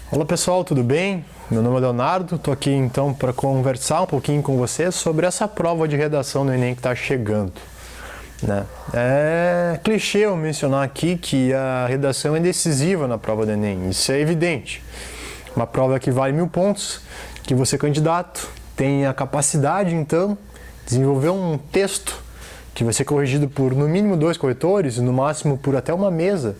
Olá pessoal, tudo bem? Meu nome é Leonardo, estou aqui então para conversar um pouquinho com vocês sobre essa prova de redação do Enem que está chegando. É clichê eu mencionar aqui que a redação é decisiva na prova do Enem, isso é evidente. Uma prova que vale 1000 pontos, que você, candidato, tem a capacidade então de desenvolver um texto que vai ser corrigido por no mínimo 2 corretores e no máximo por até uma mesa,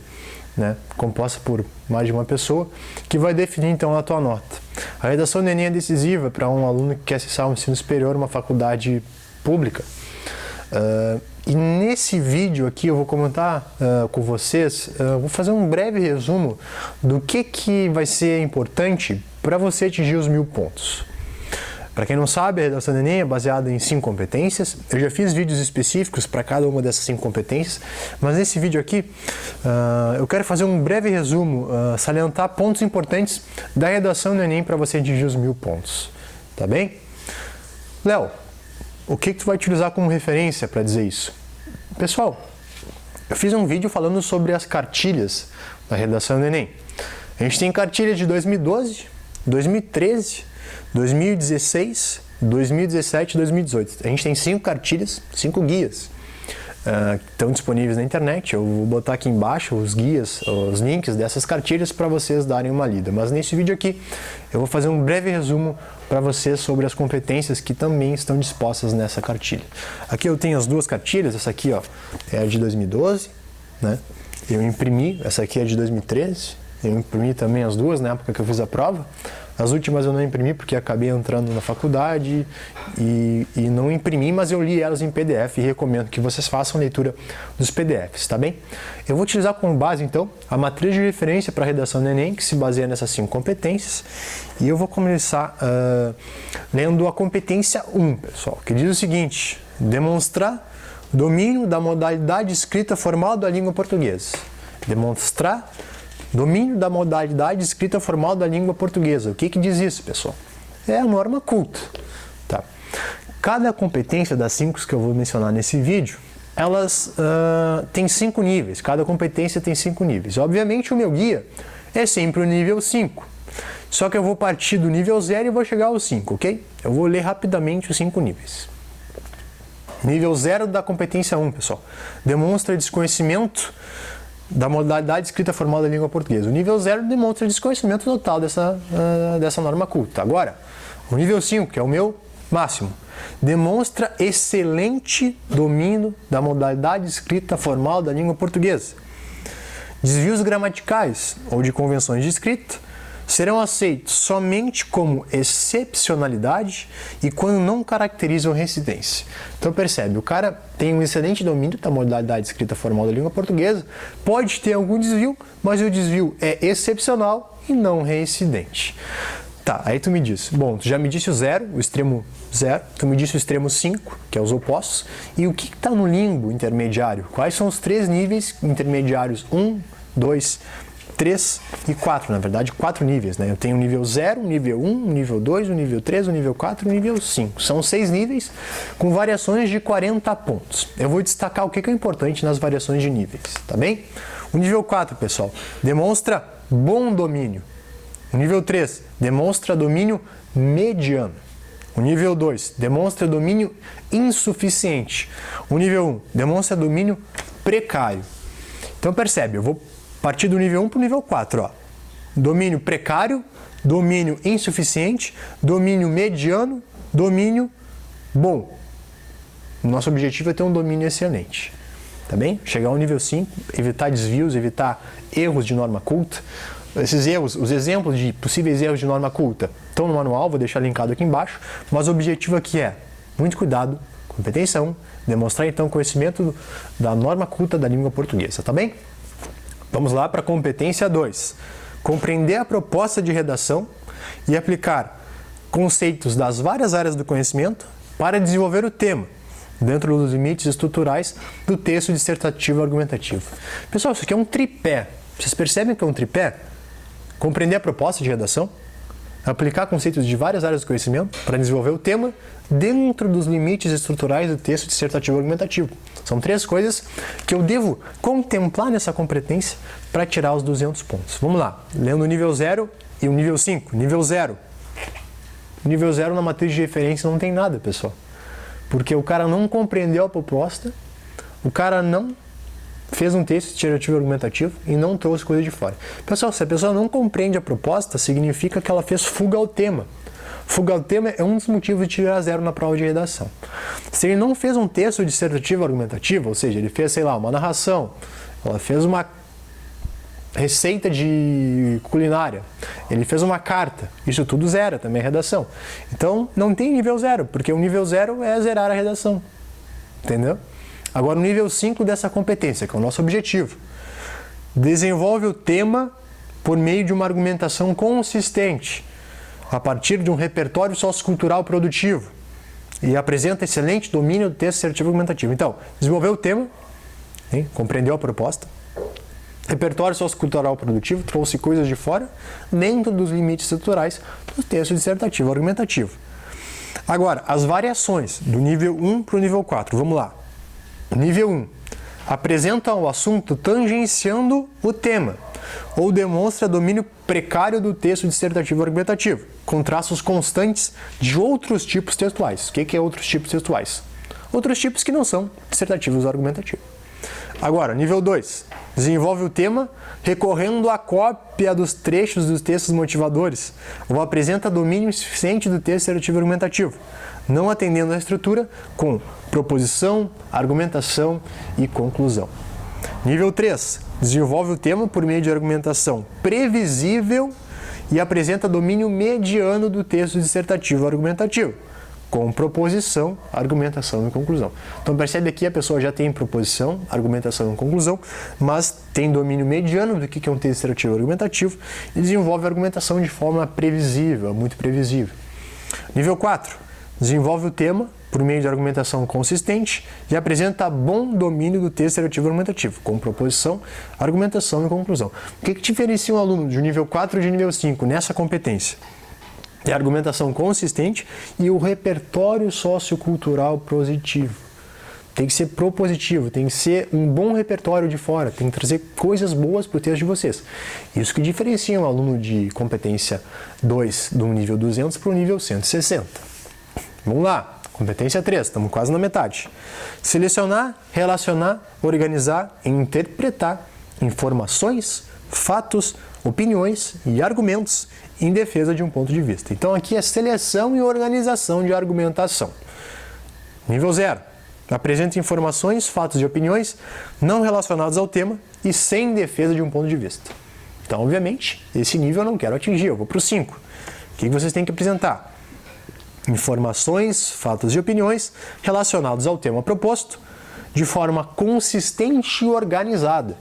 composta por mais de uma pessoa, que vai definir então a tua nota. A redação do Enem é decisiva para um aluno que quer acessar o ensino superior, uma faculdade pública. E nesse vídeo aqui eu vou comentar com vocês, vou fazer um breve resumo do que vai ser importante para você atingir os 1000 pontos. Para quem não sabe, a redação do Enem é baseada em 5 competências. Eu já fiz vídeos específicos para cada uma dessas 5 competências, mas nesse vídeo aqui eu quero fazer um breve resumo, salientar pontos importantes da redação do Enem para você atingir os 1000 pontos. Tá bem? Léo, o que tu vai utilizar como referência para dizer isso? Pessoal, eu fiz um vídeo falando sobre as cartilhas da redação do Enem. A gente tem cartilha de 2012, 2013, 2016, 2017 e 2018. A gente tem 5 cartilhas, 5 guias que estão disponíveis na internet. Eu vou botar aqui embaixo os guias, os links dessas cartilhas para vocês darem uma lida. Mas nesse vídeo aqui eu vou fazer um breve resumo para vocês sobre as competências que também estão dispostas nessa cartilha. Aqui eu tenho as 2 cartilhas, essa aqui é a de 2012, eu imprimi, essa aqui é de 2013, eu imprimi também as 2 na época que eu fiz a prova. As últimas eu não imprimi porque acabei entrando na faculdade e não imprimi, mas eu li elas em PDF e recomendo que vocês façam leitura dos PDFs, tá bem? Eu vou utilizar como base, então, a matriz de referência para a redação do Enem, que se baseia nessas 5 competências, e eu vou começar lendo a competência 1, pessoal, que diz o seguinte: demonstrar domínio da modalidade escrita formal da língua portuguesa. Demonstrar domínio da modalidade escrita formal da língua portuguesa. O que diz isso, pessoal? É a norma culta. Tá? Cada competência das 5 que eu vou mencionar nesse vídeo, elas têm 5 níveis. Cada competência tem 5 níveis. Obviamente, o meu guia é sempre o nível 5. Só que eu vou partir do nível 0 e vou chegar ao 5, ok? Eu vou ler rapidamente os 5 níveis. Nível 0 da competência 1, pessoal. Demonstra desconhecimento da modalidade escrita formal da língua portuguesa. O nível 0 demonstra desconhecimento total dessa norma culta. Agora, o nível 5, que é o meu máximo, demonstra excelente domínio da modalidade escrita formal da língua portuguesa. Desvios gramaticais ou de convenções de escrita serão aceitos somente como excepcionalidade e quando não caracterizam residência. Então percebe, o cara tem um excelente domínio da modalidade escrita formal da língua portuguesa, pode ter algum desvio, mas o desvio é excepcional e não reincidente. Tá, aí tu me disse, bom, tu já me disse o 0, o extremo 0, tu me disse o extremo 5, que é os opostos, e o que está no limbo intermediário? Quais são os 3 níveis intermediários? 1, 2, 3 e 4, na verdade 4 níveis, Eu tenho o nível 0, o nível 1, o nível 2, o nível 3, o nível 4 e o nível 5. São 6 níveis com variações de 40 pontos. Eu vou destacar o que é importante nas variações de níveis, tá bem? O nível 4, pessoal, demonstra bom domínio. O nível 3 demonstra domínio mediano. O nível 2 demonstra domínio insuficiente. O nível 1 demonstra domínio precário. Então percebe, eu vou partir do nível 1 para o nível 4. Domínio precário, domínio insuficiente, domínio mediano, domínio bom. Nosso objetivo é ter um domínio excelente. Tá bem? Chegar ao nível 5, evitar desvios, evitar erros de norma culta. Esses erros, os exemplos de possíveis erros de norma culta estão no manual, vou deixar linkado aqui embaixo, mas o objetivo aqui é, muito cuidado, competência 1, demonstrar então conhecimento da norma culta da língua portuguesa, tá bem? Vamos lá para a competência 2. Compreender a proposta de redação e aplicar conceitos das várias áreas do conhecimento para desenvolver o tema, dentro dos limites estruturais do texto dissertativo argumentativo. Pessoal, isso aqui é um tripé. Vocês percebem que é um tripé? Compreender a proposta de redação, aplicar conceitos de várias áreas do conhecimento para desenvolver o tema dentro dos limites estruturais do texto dissertativo argumentativo. São 3 coisas que eu devo contemplar nessa competência para tirar os 200 pontos. Vamos lá, lendo o nível 0, e o nível 5, nível 0. Nível 0 na matriz de referência não tem nada, pessoal. Porque o cara não compreendeu a proposta, o cara não fez um texto dissertativo argumentativo e não trouxe coisa de fora. Pessoal, se a pessoa não compreende a proposta, significa que ela fez fuga ao tema. Fuga ao tema é um dos motivos de tirar 0 na prova de redação. Se ele não fez um texto dissertativo argumentativo, ou seja, ele fez, sei lá, uma narração, ela fez uma receita de culinária, ele fez uma carta, isso tudo zera, também é redação. Então, não tem nível 0, porque o nível 0 é zerar a redação. Entendeu? Agora, o nível 5 dessa competência, que é o nosso objetivo. Desenvolve o tema por meio de uma argumentação consistente, a partir de um repertório sociocultural produtivo, e apresenta excelente domínio do texto dissertativo argumentativo. Então, desenvolveu o tema, hein? Compreendeu a proposta, repertório sociocultural produtivo, trouxe coisas de fora, dentro dos limites estruturais do texto dissertativo argumentativo. Agora, as variações do nível 1 para o nível 4, vamos lá. Nível 1. Apresenta o assunto tangenciando o tema, ou demonstra domínio precário do texto dissertativo argumentativo, com traços constantes de outros tipos textuais. O que é outros tipos textuais? Outros tipos que não são dissertativos argumentativos. Agora, nível 2. Desenvolve o tema recorrendo à cópia dos trechos dos textos motivadores, ou apresenta domínio suficiente do texto dissertativo argumentativo, não atendendo à estrutura com proposição, argumentação e conclusão. Nível 3. Desenvolve o tema por meio de argumentação previsível e apresenta domínio mediano do texto dissertativo argumentativo, com proposição, argumentação e conclusão. Então percebe aqui a pessoa já tem proposição, argumentação e conclusão, mas tem domínio mediano do que é um texto dissertativo argumentativo e desenvolve a argumentação de forma previsível, muito previsível. Nível 4. Desenvolve o tema por meio de argumentação consistente e apresenta bom domínio do texto dissertativo argumentativo, com proposição, argumentação e conclusão. O que diferencia um aluno de nível 4 e de nível 5 nessa competência? É a argumentação consistente e o repertório sociocultural positivo. Tem que ser propositivo, tem que ser um bom repertório de fora, tem que trazer coisas boas para o texto de vocês. Isso que diferencia um aluno de competência 2 do nível 200 para o nível 160. Vamos lá, competência 3, estamos quase na metade. Selecionar, relacionar, organizar e interpretar informações, fatos, opiniões e argumentos em defesa de um ponto de vista. Então aqui é seleção e organização de argumentação. Nível 0. Apresenta informações, fatos e opiniões não relacionados ao tema e sem defesa de um ponto de vista. Então, obviamente, esse nível eu não quero atingir, eu vou para o 5. O que vocês têm que apresentar? Informações, fatos e opiniões relacionados ao tema proposto de forma consistente e organizada,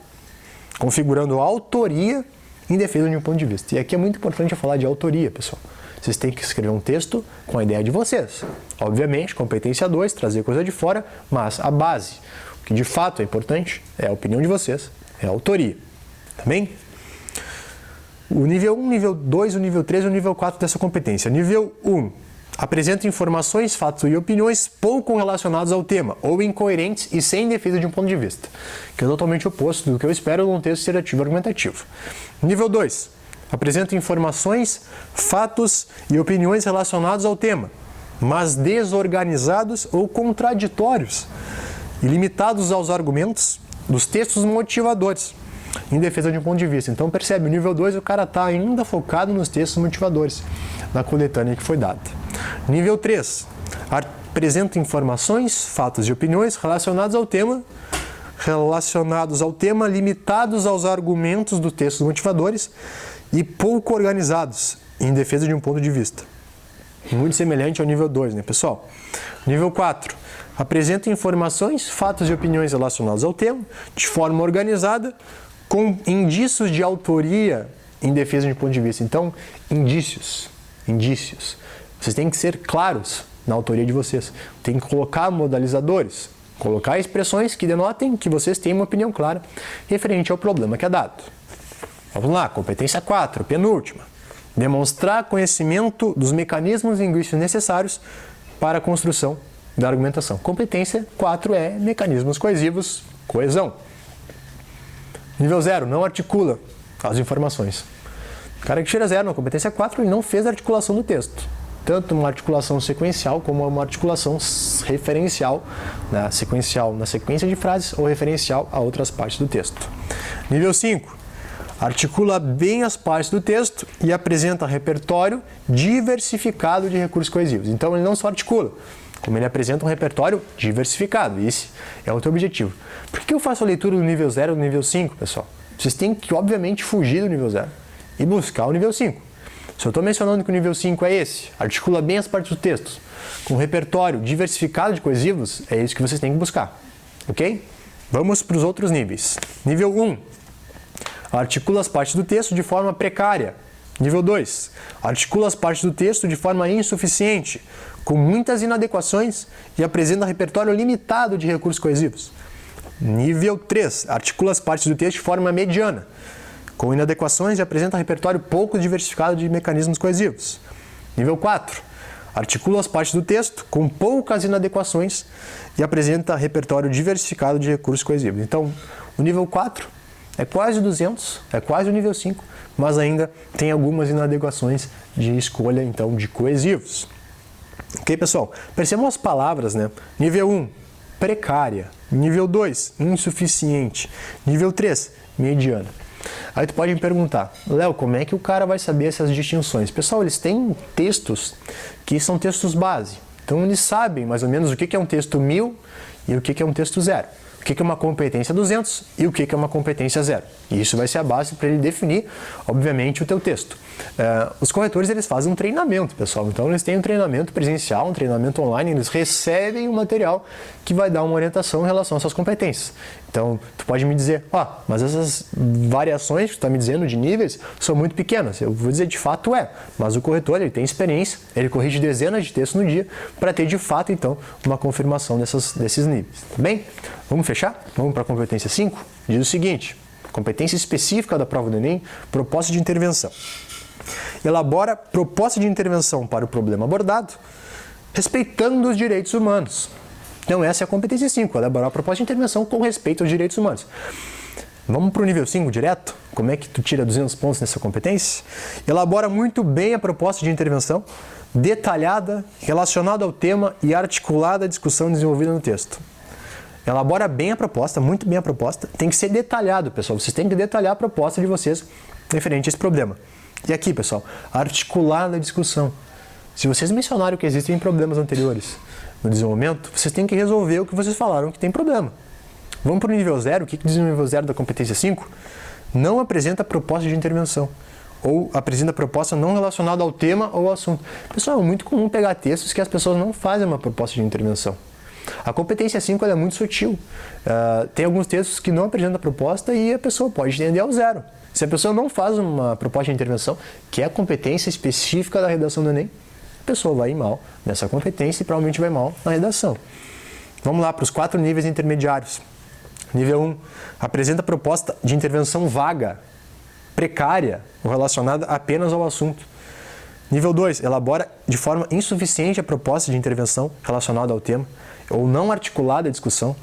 configurando a autoria em defesa de um ponto de vista. E aqui é muito importante eu falar de autoria, pessoal. Vocês têm que escrever um texto com a ideia de vocês. Obviamente, competência 2, trazer coisa de fora, mas a base, o que de fato é importante, é a opinião de vocês, é a autoria. Tá bem? O nível 1, nível 2, o nível 3 e o nível 4 dessa competência. Nível 1. Apresenta informações, fatos e opiniões pouco relacionados ao tema, ou incoerentes e sem defesa de um ponto de vista, que é totalmente oposto do que eu espero num texto dissertativo argumentativo. Nível 2. Apresenta informações, fatos e opiniões relacionados ao tema, mas desorganizados ou contraditórios, e limitados aos argumentos dos textos motivadores, em defesa de um ponto de vista. Então percebe, no nível 2 o cara está ainda focado nos textos motivadores, na coletânea que foi dada. Nível 3. Apresenta informações, fatos e opiniões relacionados ao tema, limitados aos argumentos dos textos motivadores e pouco organizados, em defesa de um ponto de vista. Muito semelhante ao nível 2, né, pessoal? Nível 4. Apresenta informações, fatos e opiniões relacionados ao tema, de forma organizada, com indícios de autoria em defesa de um ponto de vista. Então, indícios. Vocês têm que ser claros na autoria de vocês. Tem que colocar modalizadores, colocar expressões que denotem que vocês têm uma opinião clara referente ao problema que é dado. Vamos lá, competência 4, penúltima. Demonstrar conhecimento dos mecanismos linguísticos necessários para a construção da argumentação. Competência 4 é mecanismos coesivos, coesão. Nível 0, não articula as informações. O cara que tira 0 na competência 4, ele não fez a articulação do texto. Tanto uma articulação sequencial como uma articulação referencial, né? Sequencial na sequência de frases ou referencial a outras partes do texto. Nível 5. Articula bem as partes do texto e apresenta repertório diversificado de recursos coesivos. Então, ele não só articula, como ele apresenta um repertório diversificado. Esse é o teu objetivo. Por que eu faço a leitura do nível 0 e do nível 5, pessoal? Vocês têm que, obviamente, fugir do nível 0 e buscar o nível 5. Se eu estou mencionando que o nível 5 é esse, articula bem as partes do texto, com repertório diversificado de coesivos, é isso que vocês têm que buscar. Ok? Vamos para os outros níveis. Nível 1. Articula as partes do texto de forma precária. Nível 2. Articula as partes do texto de forma insuficiente, com muitas inadequações e apresenta repertório limitado de recursos coesivos. Nível 3. Articula as partes do texto de forma mediana, com inadequações e apresenta repertório pouco diversificado de mecanismos coesivos. Nível 4. Articula as partes do texto com poucas inadequações e apresenta repertório diversificado de recursos coesivos. Então, o nível 4 é quase 200, é quase o nível 5, mas ainda tem algumas inadequações de escolha, então, de coesivos. Ok, pessoal? Percebam as palavras, né? Nível 1, precária. Nível 2, insuficiente. Nível 3, mediana. Aí tu pode me perguntar, Léo, como é que o cara vai saber essas distinções? Pessoal, eles têm textos que são textos base. Então, eles sabem mais ou menos o que é um texto 1000 e o que é um texto 0. O que é uma competência 200 e o que é uma competência 0. E isso vai ser a base para ele definir, obviamente, o teu texto. Os corretores, eles fazem um treinamento, pessoal. Então, eles têm um treinamento presencial, um treinamento online, eles recebem um material que vai dar uma orientação em relação às suas competências. Então, tu pode me dizer, mas essas variações que tu está me dizendo de níveis são muito pequenas. Eu vou dizer, de fato é, mas o corretor, ele tem experiência, ele corrige dezenas de textos no dia para ter, de fato, então, uma confirmação desses níveis. Tá bem? Vamos fechar? Vamos para a competência 5? Diz o seguinte, competência específica da prova do Enem, proposta de intervenção. Elabora proposta de intervenção para o problema abordado, respeitando os direitos humanos. Então, essa é a competência 5, elaborar a proposta de intervenção com respeito aos direitos humanos. Vamos para o nível 5 direto? Como é que tu tira 200 pontos nessa competência? Elabora muito bem a proposta de intervenção, detalhada, relacionada ao tema e articulada à discussão desenvolvida no texto. Elabora bem a proposta, muito bem a proposta. Tem que ser detalhado, pessoal. Vocês têm que detalhar a proposta de vocês referente a esse problema. E aqui, pessoal, articular a discussão. Se vocês mencionaram que existem problemas anteriores no desenvolvimento, vocês têm que resolver o que vocês falaram que tem problema. Vamos para o nível 0. O que diz o nível 0 da competência 5? Não apresenta proposta de intervenção. Ou apresenta proposta não relacionada ao tema ou ao assunto. Pessoal, é muito comum pegar textos que as pessoas não fazem uma proposta de intervenção. A competência 5 ela é muito sutil. Tem alguns textos que não apresentam proposta e a pessoa pode entender ao 0. Se a pessoa não faz uma proposta de intervenção, que é a competência específica da redação do Enem, a pessoa vai ir mal nessa competência e provavelmente vai mal na redação. Vamos lá para os 4 níveis intermediários. Nível 1, apresenta proposta de intervenção vaga, precária ou relacionada apenas ao assunto. Nível 2, elabora de forma insuficiente a proposta de intervenção relacionada ao tema ou não articulada à discussão.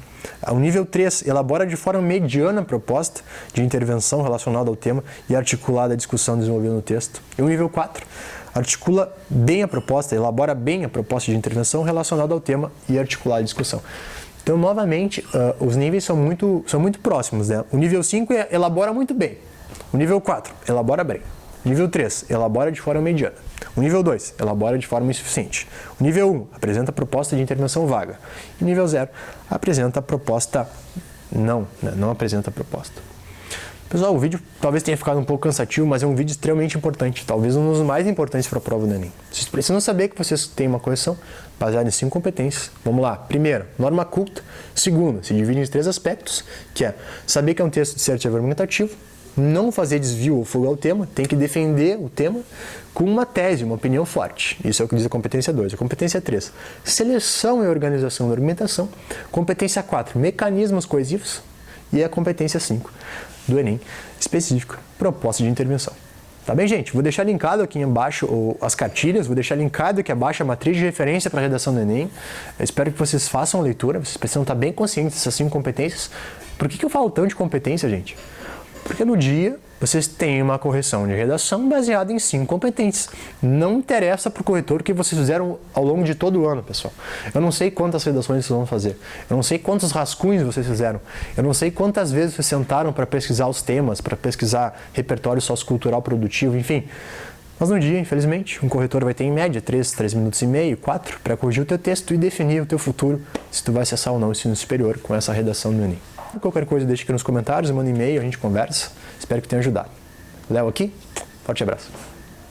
O nível 3, elabora de forma mediana a proposta de intervenção relacionada ao tema e articulada à discussão desenvolvida no texto. E o nível 4, articula bem a proposta, elabora bem a proposta de intervenção relacionada ao tema e articulada à discussão. Então, novamente, os níveis são muito próximos, né? O nível 5 elabora muito bem. O nível 4, elabora bem. O nível 3, elabora de forma mediana. O nível 2, elabora de forma insuficiente. O nível 1, apresenta proposta de intervenção vaga. E o nível 0, apresenta proposta não apresenta proposta. Pessoal, o vídeo talvez tenha ficado um pouco cansativo, mas é um vídeo extremamente importante, talvez um dos mais importantes para a prova do Enem. Vocês precisam saber que vocês têm uma correção baseada em 5 competências. Vamos lá. Primeiro, norma culta. Segundo, se divide em 3 aspectos, que é saber que é um texto dissertativo argumentativo, não fazer desvio ou fuga ao tema, tem que defender o tema com uma tese, uma opinião forte. Isso é o que diz a competência 2. A competência 3, seleção e organização da argumentação. Competência 4, mecanismos coesivos. E a competência 5 do Enem, específica, proposta de intervenção. Tá bem, gente? Vou deixar linkado aqui embaixo as cartilhas, vou deixar linkado aqui abaixo a matriz de referência para a redação do Enem. Eu espero que vocês façam a leitura, vocês precisam estar bem conscientes dessas 5 competências. Por que eu falo tanto de competência, gente? Porque no dia vocês têm uma correção de redação baseada em 5 competências. Não interessa para o corretor o que vocês fizeram ao longo de todo o ano, pessoal. Eu não sei quantas redações vocês vão fazer. Eu não sei quantos rascunhos vocês fizeram. Eu não sei quantas vezes vocês sentaram para pesquisar os temas, para pesquisar repertório sociocultural produtivo, enfim. Mas no dia, infelizmente, um corretor vai ter em média 3 minutos e meio, 4, para corrigir o teu texto e definir o teu futuro, se tu vai acessar ou não o ensino superior com essa redação do Enem. Qualquer coisa deixa aqui nos comentários, manda e-mail, a gente conversa. Espero que tenha ajudado. Léo aqui, forte abraço.